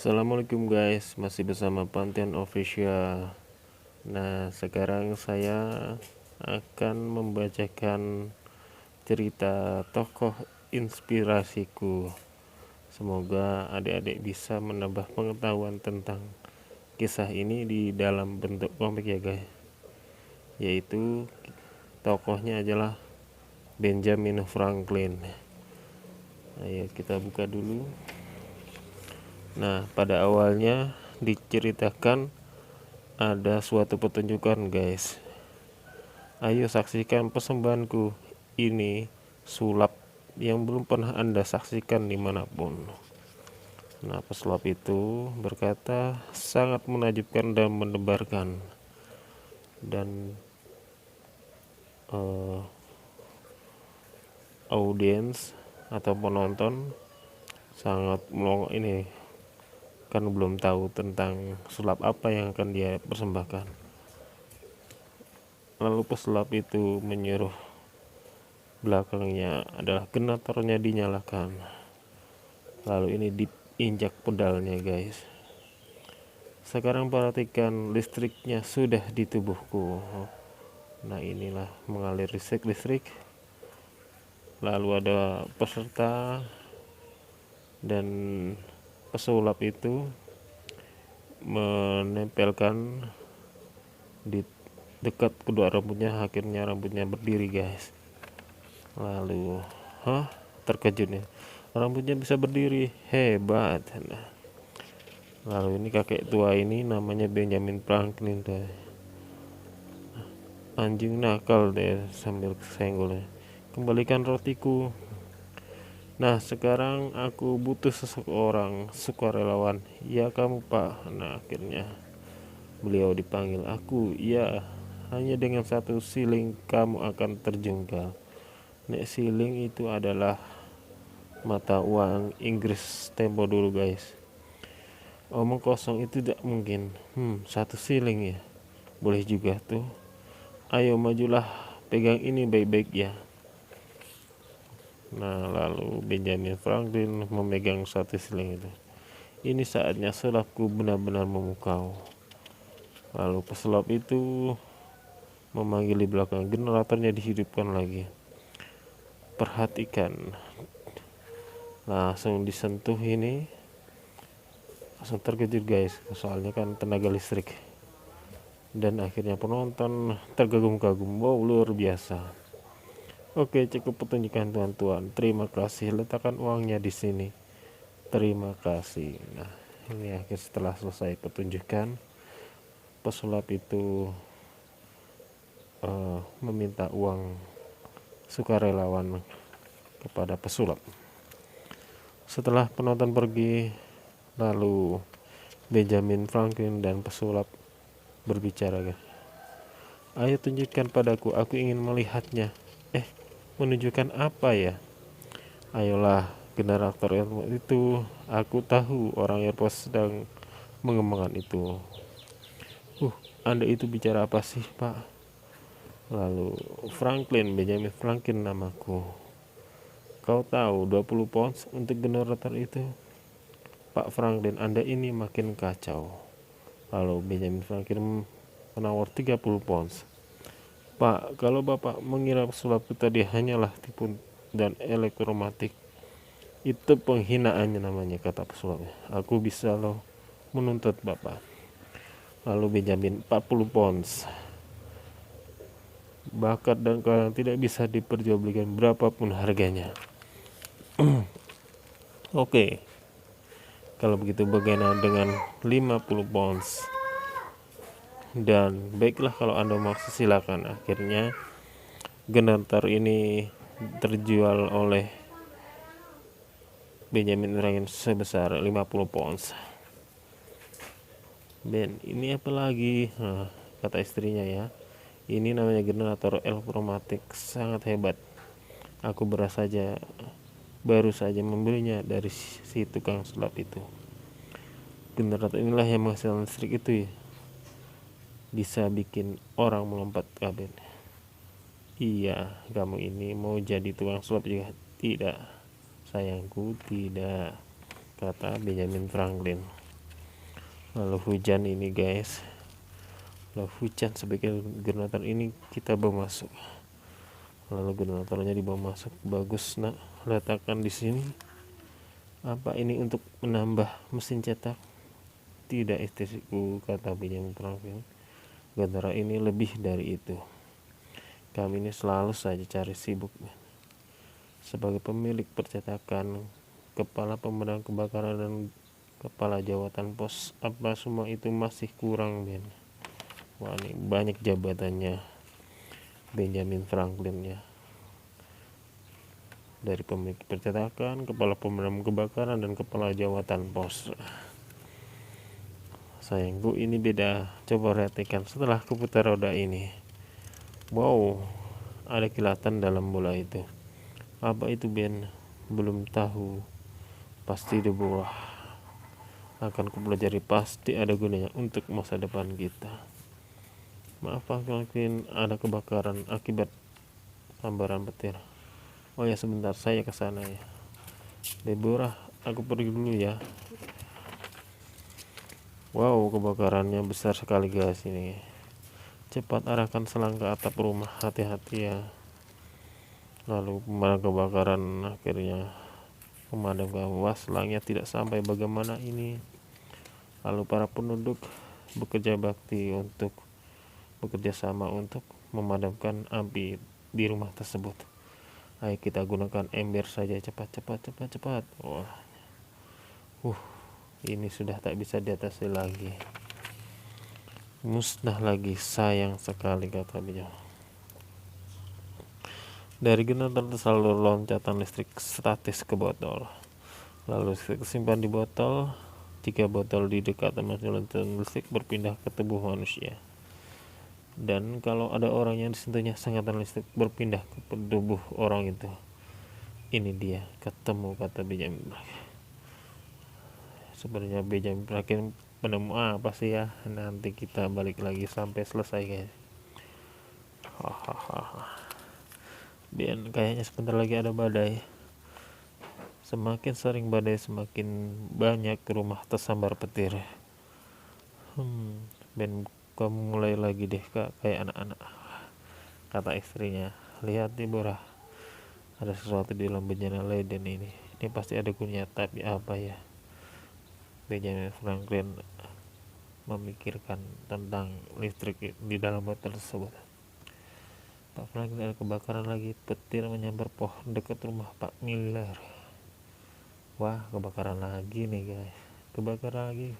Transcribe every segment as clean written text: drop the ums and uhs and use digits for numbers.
Assalamualaikum guys, masih bersama Pantheon Official. Nah, sekarang saya akan membacakan cerita tokoh inspirasiku. Semoga adik-adik bisa menambah pengetahuan tentang kisah ini di dalam bentuk komik ya guys. Yaitu tokohnya adalah Benjamin Franklin. Ayo kita buka dulu. Nah, pada awalnya diceritakan ada suatu pertunjukan guys. Ayo saksikan persembahanku. Ini sulap yang belum pernah Anda saksikan dimanapun. Nah, pesulap itu berkata sangat menakjubkan dan mendebarkan. Dan audiens atau penonton sangat melongo ini, kan belum tahu tentang sulap apa yang akan dia persembahkan. Lalu pesulap itu menyuruh belakangnya adalah generatornya dinyalakan. Lalu ini diinjak pedalnya guys. Sekarang perhatikan, listriknya sudah di tubuhku. Nah, inilah mengalir listrik. Lalu ada peserta dan pesulap itu menempelkan di dekat kedua rambutnya, akhirnya rambutnya berdiri guys. Lalu terkejut nih, rambutnya bisa berdiri, hebat. Nah, lalu ini kakek tua ini namanya Benjamin Franklin deh. Anjing nakal deh, sambil senggol, kembalikan rotiku. Nah, sekarang aku butuh seseorang sukarelawan. Ya kamu pak. Nah, akhirnya beliau dipanggil. Aku, ya, hanya dengan satu siling kamu akan terjungkal. Nek siling itu adalah mata uang Inggris tempo dulu guys. Omong kosong itu tidak mungkin. Satu siling ya, boleh juga tuh. Ayo majulah, pegang ini baik-baik ya. Nah, lalu Benjamin Franklin memegang satu siling itu. Ini saatnya sulapku benar-benar memukau. Lalu pesulap itu memanggil di belakang, generatornya dihidupkan lagi. Perhatikan, langsung disentuh ini, langsung terkejut guys, soalnya kan tenaga listrik. Dan akhirnya penonton tergagum-kagum. Wow, luar biasa. Oke, cukup pertunjukan tuan-tuan. Terima kasih, letakkan uangnya di sini. Terima kasih. Nah, ini akhir setelah selesai pertunjukan, pesulap itu meminta uang sukarelawan kepada pesulap. Setelah penonton pergi, lalu Benjamin Franklin dan pesulap berbicara, ayo tunjukkan padaku, aku ingin melihatnya. Menunjukkan apa ya? Ayolah, generator itu, aku tahu orang airport sedang mengembangkan itu. Anda itu bicara apa sih pak? Lalu Franklin, Benjamin Franklin namaku. Kau tahu 20 pounds untuk generator itu? Pak Franklin, Anda ini makin kacau. Lalu Benjamin Franklin menawar 30 pounds. Pak, kalau bapak mengira sulap itu tadi hanyalah tipu dan elektromatik, itu penghinaannya namanya, kata pesulapnya. Aku bisa loh menuntut bapak. Lalu Benjamin, 40 pounds. Bakat dan kalian tidak bisa diperjualbelikan berapapun harganya. Oke, kalau begitu bagaimana dengan 50 pounds? Dan baiklah, kalau Anda mau silakan. Akhirnya generator ini terjual oleh Benjamin Franklin sebesar 50 pounds. Ben, ini apa lagi? Kata istrinya, ya, ini namanya generator elektromatik, sangat hebat. Aku baru saja membelinya dari si tukang sulap itu. Generator inilah yang menghasilkan listrik itu ya, bisa bikin orang melompat kabin. Iya, kamu ini mau jadi tukang sulap juga? Tidak sayangku, tidak, kata Benjamin Franklin. Lalu hujan ini guys, lalu hujan sebagai generator ini kita bawa masuk. Lalu generatornya dibawa masuk, bagus nak, letakkan di sini. Apa ini untuk menambah mesin cetak? Tidak istriku, kata Benjamin Franklin. Generator ini lebih dari itu. Kami ini selalu saja cari sibuk. Sebagai pemilik percetakan, kepala pemadam kebakaran dan kepala jawatan pos, apa semua itu masih kurang, Ben? Wah, ini banyak jabatannya Benjamin Franklin ya. Dari pemilik percetakan, kepala pemadam kebakaran, dan kepala jawatan pos. Sayangku, ini beda. Coba perhatikan setelah kuputar roda ini. Wow, ada kilatan dalam bola itu. Apa itu, Ben? Belum tahu. Pasti debu. Akan kupelajari, pasti ada gunanya untuk masa depan kita. Maaf Pak, mungkin ada kebakaran akibat sambaran petir. Oh ya, sebentar, saya ke sana ya. Deborah, aku pergi dulu ya. Wow, kebakarannya besar sekali guys ini. Cepat arahkan selang ke atap rumah, hati-hati ya. Lalu pemadam kebakaran akhirnya memadamkan. Wah, selangnya tidak sampai, bagaimana ini? Lalu para penduduk bekerja sama untuk memadamkan api di rumah tersebut. Ayo kita gunakan ember saja, cepat. Wah, ini sudah tak bisa diatasi lagi. Musnah lagi, sayang sekali, kata beliau. Dari generator tersalur loncatan listrik statis ke botol. Lalu listrik simpan di botol. Jika botol di dekat loncatan listrik berpindah ke tubuh manusia. Dan kalau ada orang yang disentuhnya, sengatan listrik berpindah ke tubuh orang itu. Ini dia, ketemu, kata Benjamin. Sebenarnya Benjamin Franklin penemu apa sih ya? Nanti kita balik lagi sampai selesai guys. Dan kayaknya sebentar lagi ada badai. Semakin sering badai, semakin banyak rumah tersambar petir. Ben, kamu mulai lagi deh kak, kayak anak-anak, kata istrinya. Lihat Deborah, ada sesuatu di dalam bencana Leiden ini. Ini pasti ada gunanya, tapi apa ya? Benjamin Franklin memikirkan tentang listrik di dalam botol tersebut. Pak Franklin, ada kebakaran lagi, petir menyambar pohon dekat rumah Pak Miller. Wah, kebakaran lagi nih guys, kebakaran lagi.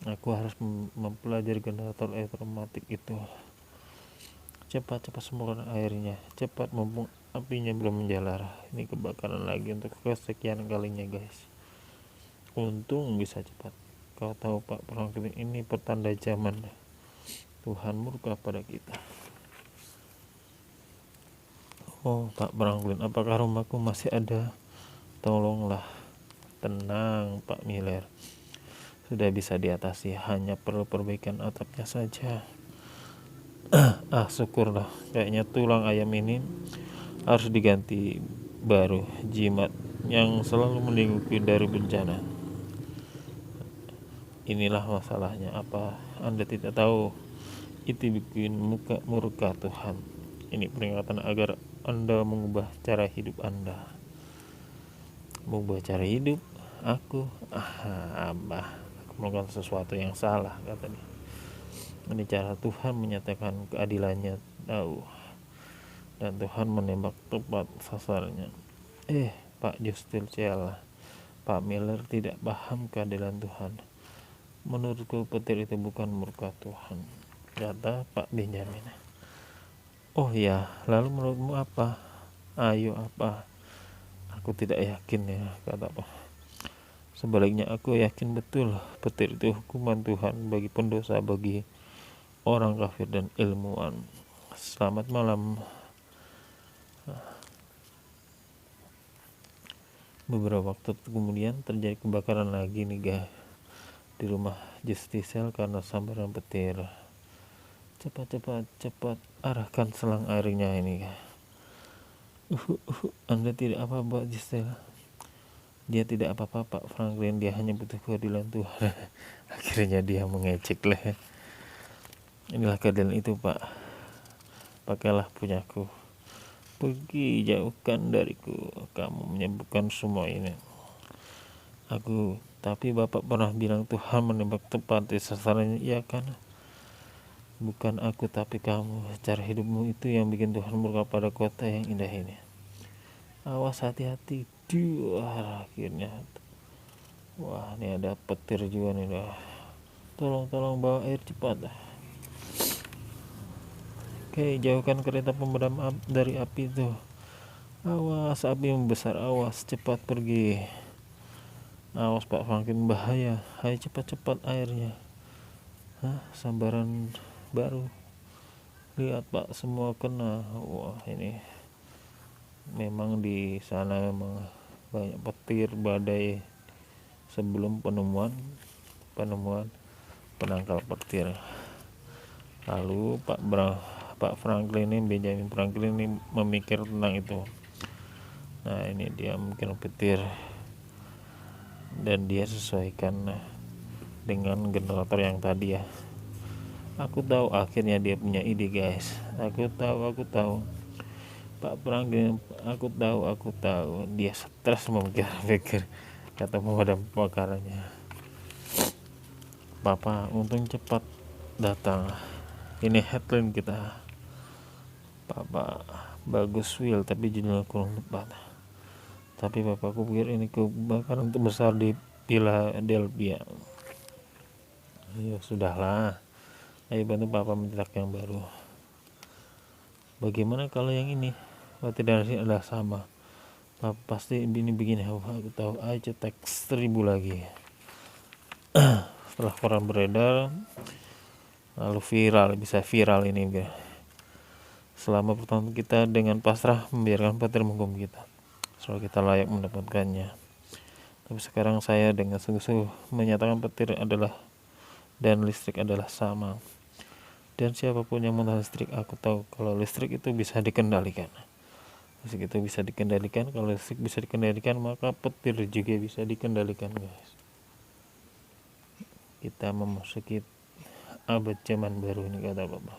Aku harus mempelajari generator elektromatik itu. Cepat semprotkan airnya, cepat, mumpung apinya belum menjalar. Ini kebakaran lagi untuk kesekian kalinya guys. Untung bisa cepat. Kau tahu Pak Franklin, ini pertanda zaman. Tuhan murka pada kita. Oh Pak Franklin, apakah rumahku masih ada? Tolonglah. Tenang Pak Miller, sudah bisa diatasi, hanya perlu perbaikan atapnya saja. Syukurlah, kayaknya tulang ayam ini harus diganti baru, jimat yang selalu melingkupi dari bencana. Inilah masalahnya, apa Anda tidak tahu? Itu bikin murka Tuhan. Ini peringatan agar Anda mengubah cara hidup Anda. Mengubah cara hidup? Aku melakukan sesuatu yang salah, kata dia. Ini cara Tuhan menyatakan keadilannya, tahu, dan Tuhan menembak tepat sasarannya. Pak Justil Ciala, Pak Miller tidak paham keadilan Tuhan. Menurutku petir itu bukan murka Tuhan, kata Pak Benjamin. Oh ya, lalu menurutmu apa? Ayo, apa? Aku tidak yakin ya, kata Pak. Sebaliknya aku yakin betul petir itu hukuman Tuhan bagi pendosa, bagi orang kafir dan ilmuwan. Selamat malam. Beberapa waktu kemudian terjadi kebakaran lagi nih guys, di rumah Justisel karena sambaran petir. Cepat arahkan selang airnya ini guys. Anda tidak apa-apa Justisel? Dia tidak apa-apa Pak Franklin, dia hanya butuh keadilan Tuhan. Akhirnya dia mengecek lah. Inilah keadilan itu Pak, pakailah punyaku, pergi jauhkan dariku, kamu menyembuhkan semua ini. Tapi Bapak pernah bilang Tuhan menembak tepat di sasarannya, iya kan? Bukan aku tapi kamu. Cara hidupmu itu yang bikin Tuhan murka pada kota yang indah ini. Awas, hati-hati. Akhirnya, wah ini ada petir juga nih dah. Tolong bawa air cepat. Oke, jauhkan kereta pemadam dari api itu. Awas, api membesar, awas, cepat pergi. Awas Pak Franklin, bahaya. Ayo cepat airnya. Sambaran baru. Lihat Pak, semua kena. Wah ini memang di sana memang banyak petir, badai sebelum penemuan penangkal petir. Lalu Pak Franklin ini, Benjamin Franklin ini memikir tentang itu. Nah ini dia memikir petir dan dia sesuaikan dengan generator yang tadi ya. Aku tahu akhirnya dia punya ide guys. Aku tahu Pak Franklin, aku tahu dia stres memikir kata pemadam kebakarannya. Papa untung cepat datang. Ini headline kita. Papa bagus Will, tapi judulnya kurang tepat. Tapi bapakku pikir ini kebakaran terbesar di Philadelphia. Ya sudahlah, ayo bantu Papa mencetak yang baru. Bagaimana kalau yang ini? Tidak adalah sama. Papa pasti ini begini. Aku tahu. Ayo cetak 1000 lagi. Setelah koran beredar, lalu bisa viral ini. Selama pertama kita dengan pasrah membiarkan petir menghukum kita, soal kita layak mendapatkannya. Tapi sekarang saya dengan sungguh-sungguh menyatakan petir adalah dan listrik adalah sama. Dan siapapun yang menahan listrik, aku tahu kalau listrik itu bisa dikendalikan. Listrik itu bisa dikendalikan. Kalau listrik bisa dikendalikan, maka petir juga bisa dikendalikan guys. Kita memasuki abad zaman baru ini kata Bapak,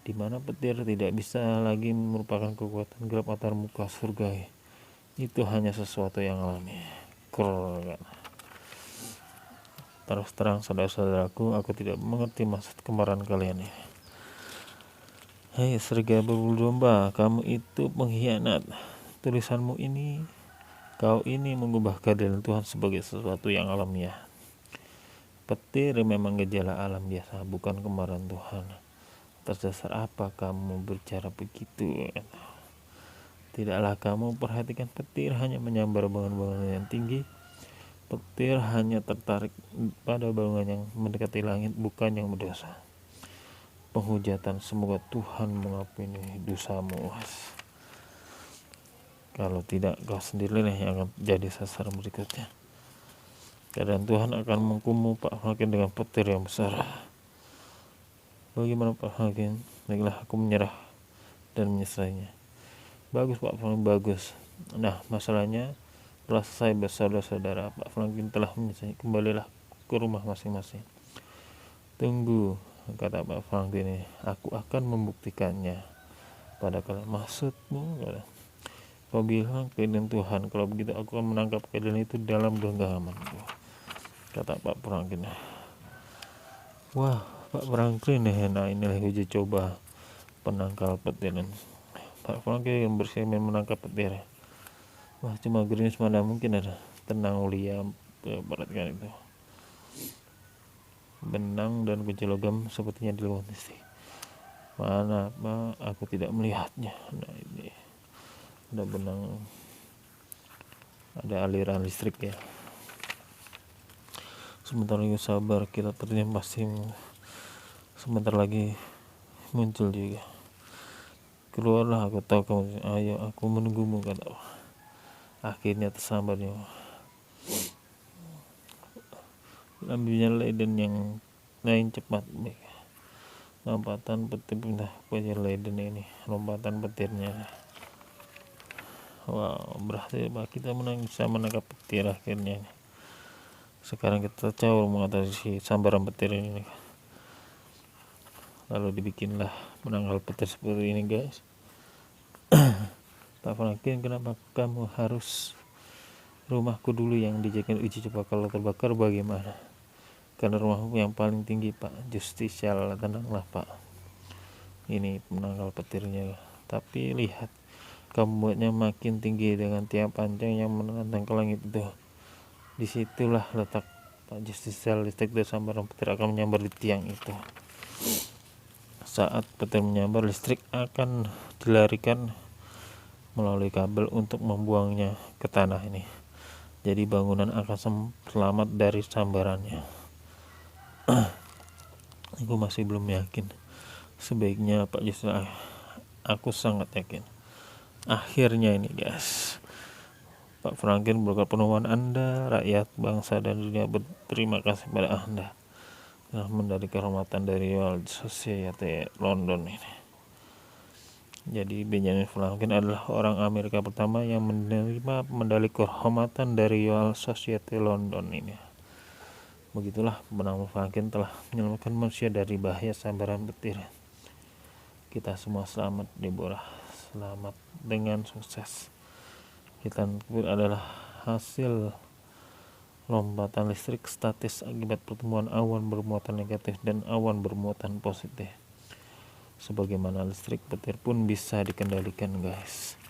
di mana petir tidak bisa lagi merupakan kekuatan gelap antar muka surga. Itu hanya sesuatu yang alami. Kan? Terus terang saudara-saudaraku, aku tidak mengerti maksud kemarahan kalian ini. Hei serigala berbulu domba, kamu itu pengkhianat. Tulisanmu ini, kau ini mengubah keadilan Tuhan sebagai sesuatu yang alamiah. Petir memang gejala alam biasa, bukan kemarahan Tuhan. Atas dasar apa kamu berbicara begitu? Tidaklah kamu perhatikan petir hanya menyambar bangunan-bangunan yang tinggi. Petir hanya tertarik pada bangunan yang mendekati langit, bukan yang berdosa. Penghujatan, semoga Tuhan mengampuni dosamu. Kalau tidak, kau sendirilah yang akan jadi sasaran berikutnya. Dan Tuhan akan menghukummu Pak Franklin dengan petir yang besar. Bagaimana Pak Franklin? Baiklah, aku menyerah dan menyesainya. Bagus Pak Franklin, bagus. Nah masalahnya, setelah selesai bersaudara-saudara, Pak Franklin telah menyelesaikan. Kembalilah ke rumah masing-masing. Tunggu, kata Pak Franklin ini, aku akan membuktikannya pada kalian. Maksudmu? Kau bilang keadilan Tuhan, kalau begitu aku akan menangkap keadilan itu dalam genggaman, kata Pak Franklin. Wah Pak Franklin, nah inilah uji coba penangkal petir. Pak Franklin bersemen menangkap petir. Wah cuma gerimis, mana mungkin ada. Tenang Ulia, perhatikan itu. Benang dan kunci logam sepertinya di luar listrik. Mana Pak, aku tidak melihatnya. Nah ini ada benang, ada aliran listrik ya. Sebentar lagi sabar, kita ternyata pasti sebentar lagi muncul juga. Keluarlah, aku tahu kamu. Ayo, aku menunggumu, kata. Akhirnya tersambarnya. Ambilnya Leiden yang lain cepat. Lompatan petir pindah ke Leiden ini. Lompatan petirnya. Wow, berarti kita bisa menangkap petir akhirnya. Sekarang kita coba mengatasi sambaran petir ini. Lalu dibikinlah penangkal petir seperti ini, guys. Pak Franklin, kenapa kamu harus rumahku dulu yang dijadikan uji coba, kalau terbakar bagaimana? Karena rumahmu yang paling tinggi, Pak. Justisial, tenanglah, Pak. Ini penangkal petirnya. Tapi lihat, kamu buatnya makin tinggi dengan tiang panjang yang menantang ke langit itu. Disitulah letak Pak Justisial, listrik dari sambaran petir akan menyambar di tiang itu. Saat petir menyambar, listrik akan dilarikan melalui kabel untuk membuangnya ke tanah ini. Jadi bangunan akan selamat dari sambarannya. Aku masih belum yakin. Sebaiknya Pak Justru, aku sangat yakin. Akhirnya ini, guys, Pak Franklin berkat penemuan Anda, rakyat, bangsa, dan dunia berterima kasih pada Anda telah mendapat kehormatan dari Royal Society London ini. Jadi Benjamin Franklin adalah orang Amerika pertama yang menerima medali kehormatan dari Royal Society London ini. Begitulah Benjamin Franklin telah menyelamatkan manusia dari bahaya sambaran petir. Kita semua selamat, Deborah. Selamat dengan sukses. Kita adalah hasil lompatan listrik statis akibat pertemuan awan bermuatan negatif dan awan bermuatan positif. Sebagaimana listrik petir pun bisa dikendalikan, guys.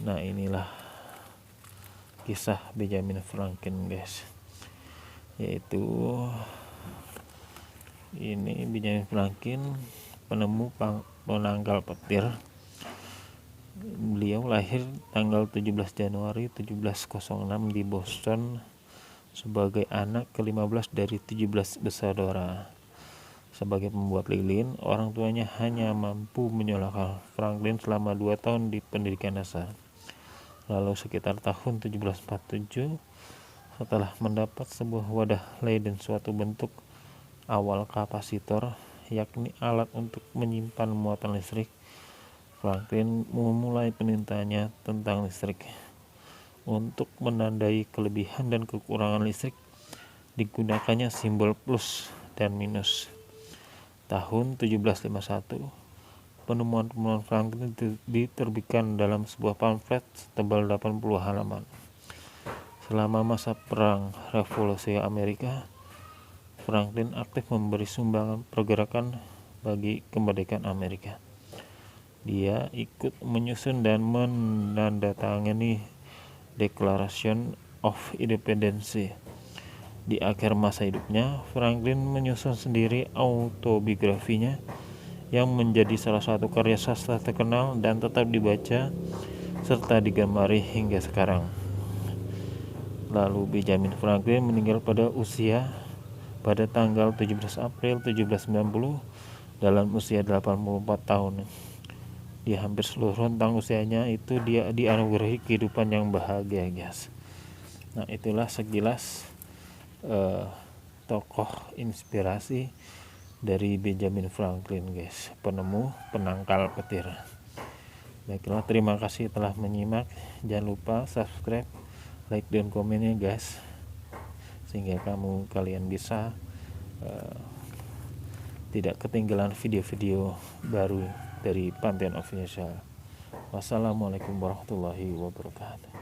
Nah, inilah kisah Benjamin Franklin, guys. Yaitu ini Benjamin Franklin, penemu penangkal petir. Beliau lahir tanggal 17 Januari 1706 di Boston sebagai anak ke-15 dari 17 bersaudara. Sebagai pembuat lilin, orang tuanya hanya mampu menyekolahkan Franklin selama 2 tahun di pendidikan dasar. Lalu sekitar tahun 1747, setelah mendapat sebuah wadah Leyden, suatu bentuk awal kapasitor, yakni alat untuk menyimpan muatan listrik, Franklin memulai penelitiannya tentang listrik. Untuk menandai kelebihan dan kekurangan listrik, digunakannya simbol plus dan minus. Tahun 1751, penemuan Franklin diterbitkan dalam sebuah pamflet setebal 80 halaman. Selama masa Perang Revolusi Amerika, Franklin aktif memberi sumbangan pergerakan bagi kemerdekaan Amerika. Dia ikut menyusun dan menandatangani Declaration of Independence. Di akhir masa hidupnya, Franklin menyusun sendiri autobiografinya yang menjadi salah satu karya sastra terkenal dan tetap dibaca serta digemari hingga sekarang. Lalu Benjamin Franklin meninggal pada tanggal 17 April 1790 dalam usia 84 tahun. Di hampir seluruh rentang usianya itu dia dianugerahi kehidupan yang bahagia, guys. Nah, itulah sekilas tokoh inspirasi dari Benjamin Franklin, guys, penemu penangkal petir. Baiklah, terima kasih telah menyimak. Jangan lupa subscribe, like, dan komennya, guys, sehingga kalian bisa tidak ketinggalan video-video baru dari Pantheon Official. Wassalamualaikum warahmatullahi wabarakatuh.